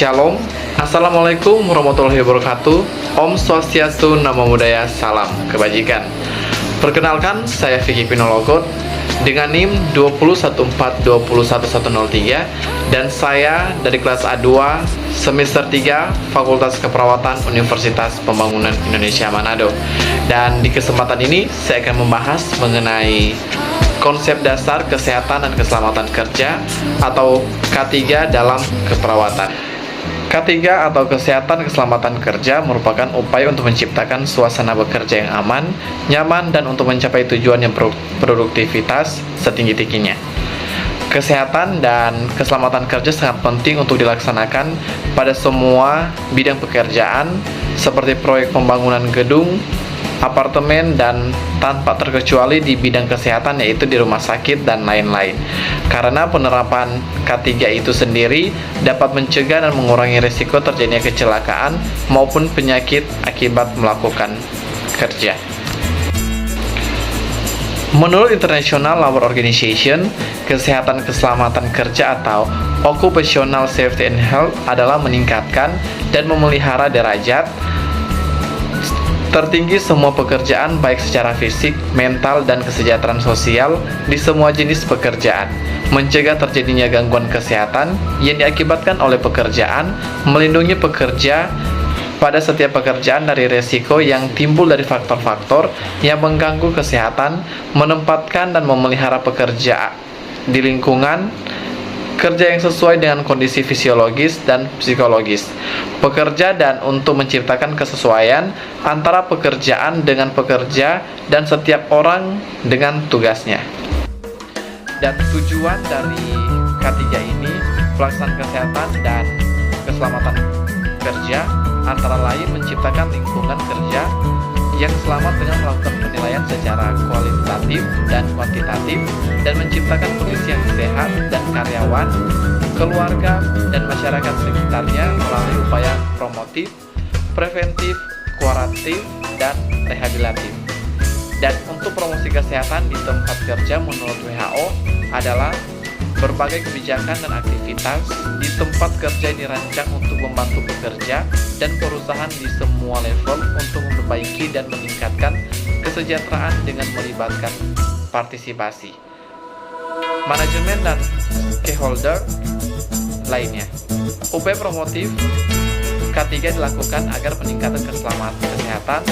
Shalom, Assalamualaikum warahmatullahi wabarakatuh. Om Swastiastu, Namo Buddhaya, Salam Kebajikan. Perkenalkan, saya Vicky Pinologot dengan NIM 201421103 dan saya dari kelas A2 semester 3 Fakultas Keperawatan Universitas Pembangunan Indonesia Manado. Dan di kesempatan ini saya akan membahas mengenai konsep dasar kesehatan dan keselamatan kerja atau K3 dalam keperawatan. K3 atau kesehatan keselamatan kerja merupakan upaya untuk menciptakan suasana bekerja yang aman, nyaman, dan untuk mencapai tujuan yang produktivitas setinggi-tingginya. Kesehatan dan keselamatan kerja sangat penting untuk dilaksanakan pada semua bidang pekerjaan seperti proyek pembangunan gedung, apartemen, dan tanpa terkecuali di bidang kesehatan yaitu di rumah sakit dan lain-lain. Karena penerapan K3 itu sendiri dapat mencegah dan mengurangi risiko terjadinya kecelakaan maupun penyakit akibat melakukan kerja. Menurut International Labour Organization, kesehatan keselamatan kerja atau Occupational Safety and Health adalah meningkatkan dan memelihara derajat tertinggi semua pekerjaan baik secara fisik, mental, dan kesejahteraan sosial di semua jenis pekerjaan, mencegah terjadinya gangguan kesehatan yang diakibatkan oleh pekerjaan, melindungi pekerja pada setiap pekerjaan dari risiko yang timbul dari faktor-faktor yang mengganggu kesehatan, menempatkan dan memelihara pekerja di lingkungan kerja yang sesuai dengan kondisi fisiologis dan psikologis pekerja dan untuk menciptakan kesesuaian antara pekerjaan dengan pekerja dan setiap orang dengan tugasnya. Dan tujuan dari K3 ini, pelaksanaan kesehatan dan keselamatan kerja antara lain menciptakan lingkungan kerja yang selamat dengan melakukan penilaian secara kualitatif dan kuantitatif dan menciptakan kondisi yang sehat dan karyawan, keluarga, dan masyarakat sekitarnya melalui upaya promotif, preventif, kuratif, dan rehabilitatif. Dan untuk promosi kesehatan di tempat kerja menurut WHO adalah berbagai kebijakan dan aktivitas di tempat kerja dirancang untuk membantu pekerja dan perusahaan di semua level untuk memperbaiki dan meningkatkan kesejahteraan dengan melibatkan partisipasi, manajemen, dan stakeholder lainnya. Upaya promotif K3 dilakukan agar peningkatan keselamatan kesehatan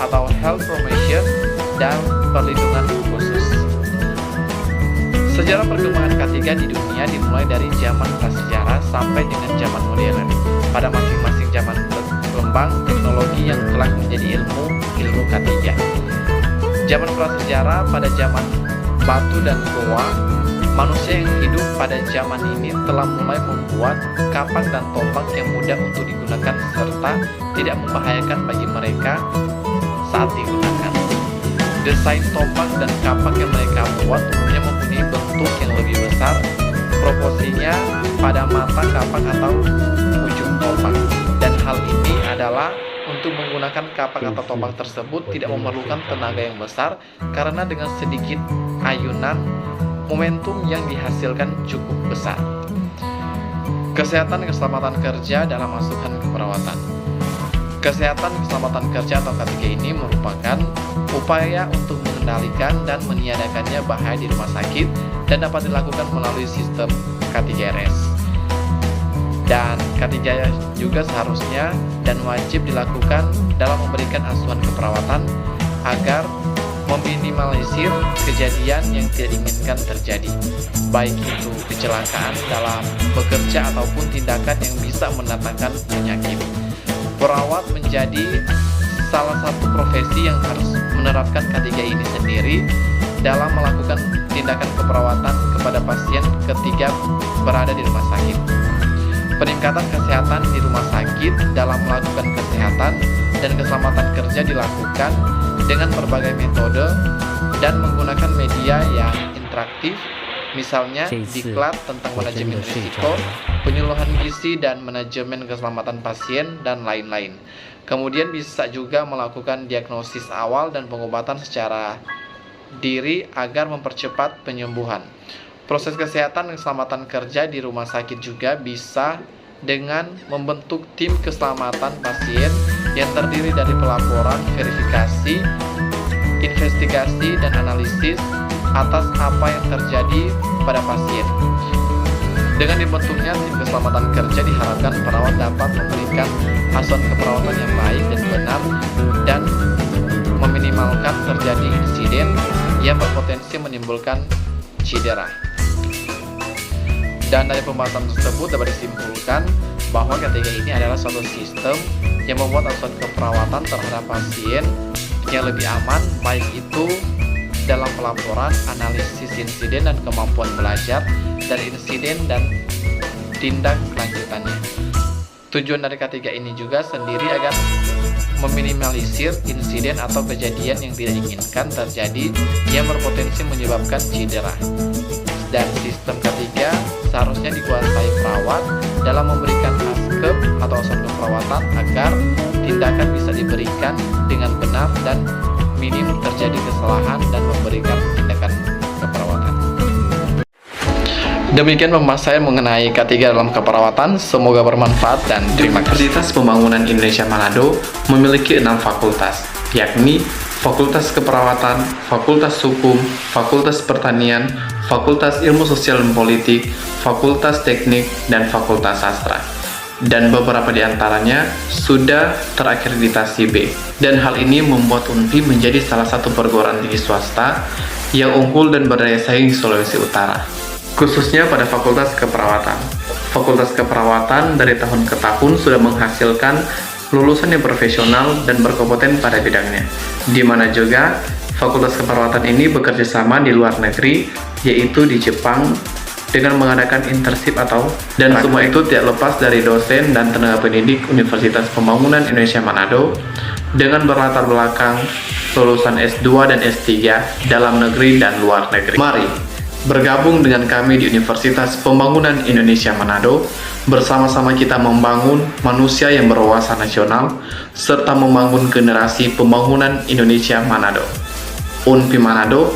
atau health promotion dan perlindungan khusus. Sejarah perkembangan K3 di dunia dimulai dari zaman prasejarah sampai dengan zaman modern. Pada masing-masing zaman berkembang teknologi yang telah menjadi ilmu K3. Zaman prasejarah pada zaman batu dan goa, manusia yang hidup pada zaman ini telah mulai membuat kapak dan tombak yang mudah untuk digunakan serta tidak membahayakan bagi mereka saat digunakan. Desain tombak dan kapak yang mereka buat umumnya mempunyai bentuk yang lebih besar proporsinya pada mata kapak atau ujung tombak, dan hal ini adalah untuk menggunakan kapak atau tombak tersebut tidak memerlukan tenaga yang besar karena dengan sedikit ayunan momentum yang dihasilkan cukup besar. Kesehatan keselamatan kerja dalam asuhan keperawatan. Kesehatan keselamatan kerja atau K3 ini merupakan upaya untuk mengendalikan dan meniadakannya bahaya di rumah sakit dan dapat dilakukan melalui sistem K3RS. Dan K3 juga seharusnya dan wajib dilakukan dalam memberikan asuhan keperawatan agar meminimalisir kejadian yang tidak diinginkan terjadi, baik itu kecelakaan dalam bekerja ataupun tindakan yang bisa mendatangkan penyakit. Perawat menjadi salah satu profesi yang harus menerapkan K3 ini sendiri dalam melakukan tindakan keperawatan kepada pasien ketika berada di rumah sakit. Peningkatan kesehatan di rumah sakit dalam melakukan kesehatan dan keselamatan kerja dilakukan dengan berbagai metode dan menggunakan media yang interaktif, misalnya diklat tentang manajemen risiko, penyuluhan gizi dan manajemen keselamatan pasien, dan lain-lain. Kemudian bisa juga melakukan diagnosis awal dan pengobatan secara diri agar mempercepat penyembuhan. Proses kesehatan dan keselamatan kerja di rumah sakit juga bisa dengan membentuk tim keselamatan pasien yang terdiri dari pelaporan, verifikasi, investigasi, dan analisis atas apa yang terjadi pada pasien. Dengan dibentuknya tim keselamatan kerja diharapkan perawat dapat memberikan asuhan keperawatan yang baik dan benar dan meminimalkan terjadi insiden yang berpotensi menimbulkan cedera. Dan dari pembahasan tersebut dapat disimpulkan bahwa ketiga ini adalah suatu sistem yang membuat asuhan keperawatan terhadap pasien yang lebih aman, baik itu dalam pelaporan, analisis insiden dan kemampuan belajar dari insiden dan tindak lanjutannya. Tujuan dari ketiga ini juga sendiri agar meminimalisir insiden atau kejadian yang tidak diinginkan terjadi yang berpotensi menyebabkan cedera. Dan sistem ketiga seharusnya dikuasai perawat dalam memberikan askep atau asuhan keperawatan agar tindakan bisa diberikan dengan benar dan minim terjadi kesalahan dan memberikan tindakan keperawatan. Demikian pembahasan saya mengenai K3 dalam keperawatan. Semoga bermanfaat dan terima kasih. Universitas Pembangunan Indonesia Manado memiliki 6 fakultas, yakni Fakultas Keperawatan, Fakultas Hukum, Fakultas Pertanian, Fakultas Ilmu Sosial dan Politik, Fakultas Teknik, dan Fakultas Sastra. Dan beberapa di antaranya sudah terakreditasi B. Dan hal ini membuat UNPI menjadi salah satu perguruan tinggi swasta yang unggul dan berdaya saing di Sulawesi Utara, khususnya pada Fakultas Keperawatan. Fakultas Keperawatan dari tahun ke tahun sudah menghasilkan lulusan yang profesional dan berkompeten pada bidangnya, di mana juga Fakultas Keperawatan ini bekerja sama di luar negeri, yaitu di Jepang, dengan mengadakan internship dan semua itu tidak lepas dari dosen dan tenaga pendidik Universitas Pembangunan Indonesia Manado dengan berlatar belakang lulusan S2 dan S3 dalam negeri dan luar negeri. Mari bergabung dengan kami di Universitas Pembangunan Indonesia Manado. Bersama-sama kita membangun manusia yang berwawasan nasional serta membangun generasi pembangunan Indonesia Manado. UNPI Manado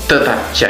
tetap jaya.